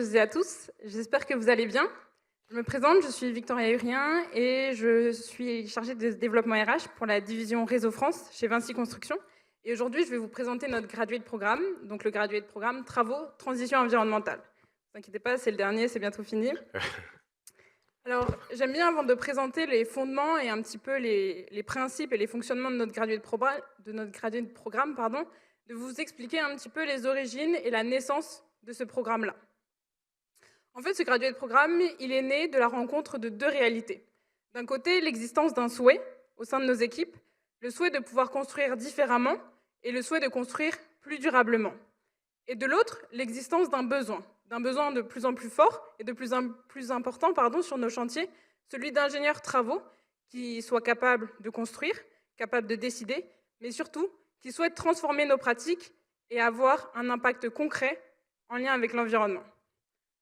toutes et à tous, j'espère que vous allez bien. Je me présente, je suis Victoria Hurien et je suis chargée de développement RH pour la division Réseau France chez Vinci Construction. Et aujourd'hui, je vais vous présenter notre graduate programme, donc le graduate programme Travaux, Transition environnementale. Ne vous inquiétez pas, c'est le dernier, c'est bientôt fini. Alors, j'aime bien, avant de présenter les fondements et un petit peu les principes et les fonctionnements de notre graduate programme, de vous expliquer un petit peu les origines et la naissance de ce programme-là. En fait, ce graduate programme, il est né de la rencontre de deux réalités. D'un côté, l'existence d'un souhait au sein de nos équipes, le souhait de pouvoir construire différemment et le souhait de construire plus durablement. Et de l'autre, l'existence d'un besoin de plus en plus fort et de plus en plus important sur nos chantiers, celui d'ingénieurs travaux qui soient capables de construire, capables de décider, mais surtout qui souhaitent transformer nos pratiques et avoir un impact concret en lien avec l'environnement.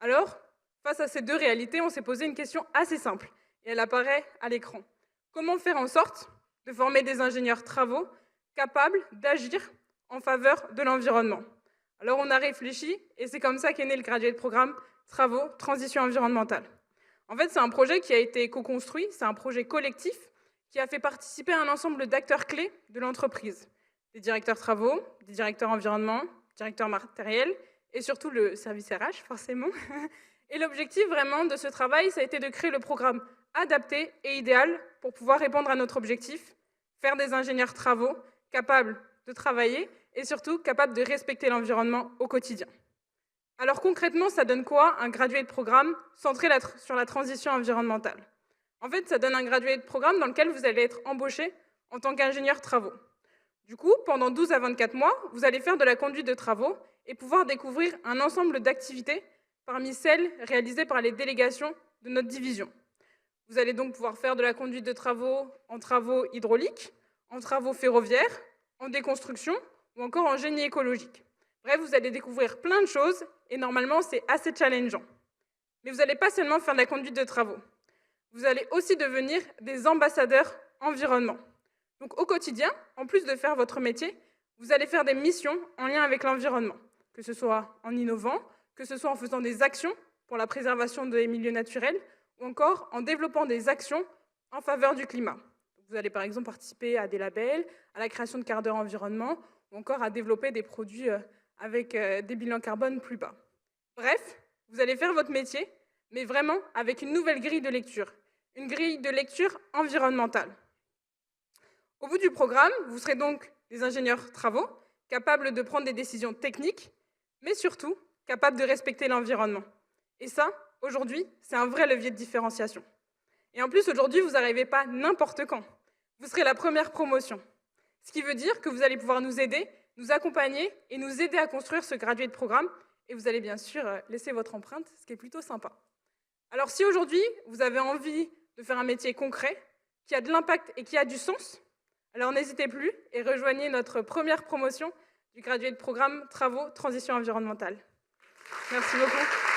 Alors, face à ces deux réalités, on s'est posé une question assez simple, et elle apparaît à l'écran. Comment faire en sorte de former des ingénieurs travaux capables d'agir en faveur de l'environnement ? Alors on a réfléchi, et c'est comme ça qu'est né le graduate programme Travaux, Transition environnementale. En fait, c'est un projet qui a été co-construit, c'est un projet collectif qui a fait participer un ensemble d'acteurs clés de l'entreprise. Des directeurs travaux, des directeurs environnement, directeurs matériels, et surtout le service RH, forcément. Et l'objectif vraiment de ce travail, ça a été de créer le programme adapté et idéal pour pouvoir répondre à notre objectif, faire des ingénieurs travaux capables de travailler et surtout capables de respecter l'environnement au quotidien. Alors concrètement, ça donne quoi un graduate programme centré sur la transition environnementale ? En fait, ça donne un graduate programme dans lequel vous allez être embauché en tant qu'ingénieur travaux. Du coup, pendant 12 à 24 mois, vous allez faire de la conduite de travaux et pouvoir découvrir un ensemble d'activités parmi celles réalisées par les délégations de notre division. Vous allez donc pouvoir faire de la conduite de travaux en travaux hydrauliques, en travaux ferroviaires, en déconstruction ou encore en génie écologique. Bref, vous allez découvrir plein de choses et normalement, c'est assez challengeant. Mais vous n'allez pas seulement faire de la conduite de travaux. Vous allez aussi devenir des ambassadeurs environnement. Donc au quotidien, en plus de faire votre métier, vous allez faire des missions en lien avec l'environnement, que ce soit en innovant, que ce soit en faisant des actions pour la préservation des milieux naturels ou encore en développant des actions en faveur du climat. Vous allez par exemple participer à des labels, à la création de quarts d'heure environnement ou encore à développer des produits avec des bilans carbone plus bas. Bref, vous allez faire votre métier, mais vraiment avec une nouvelle grille de lecture, une grille de lecture environnementale. Au bout du programme, vous serez donc des ingénieurs travaux, capables de prendre des décisions techniques, mais surtout capables de respecter l'environnement. Et ça, aujourd'hui, c'est un vrai levier de différenciation. Et en plus, aujourd'hui, vous n'arrivez pas n'importe quand. Vous serez la première promotion. Ce qui veut dire que vous allez pouvoir nous aider, nous accompagner et nous aider à construire ce graduate programme. Et vous allez bien sûr laisser votre empreinte, ce qui est plutôt sympa. Alors si aujourd'hui, vous avez envie de faire un métier concret, qui a de l'impact et qui a du sens, alors n'hésitez plus et rejoignez notre première promotion du graduate programme Travaux, Transition environnementale. Merci beaucoup.